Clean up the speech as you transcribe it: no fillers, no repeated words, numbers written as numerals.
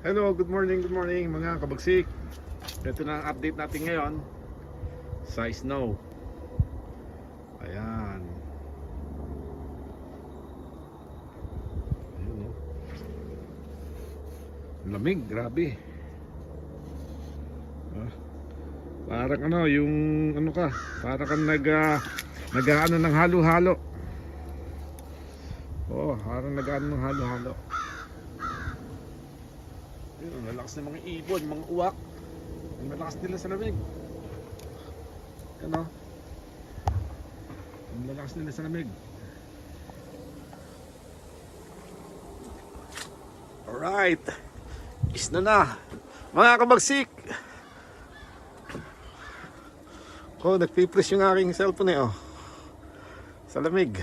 Hello, good morning mga kabagsik. Ito na ang update natin ngayon sa snow. Ayan. Ayun, oh. Lamig, grabe. Parang ano, yung ano ka, parang kang nag-ano ng halo-halo. Oh, parang nag-ano ng halo-halo. Ang lalakas ng mga ibon, mga uwak. Ang lalakas nila sa lamig. Ano? Ang lalakas nila sa lamig. Alright. Is na. Mga kabagsik. Oh, nagpipress yung aking cellphone eh, oh. Sa lamig.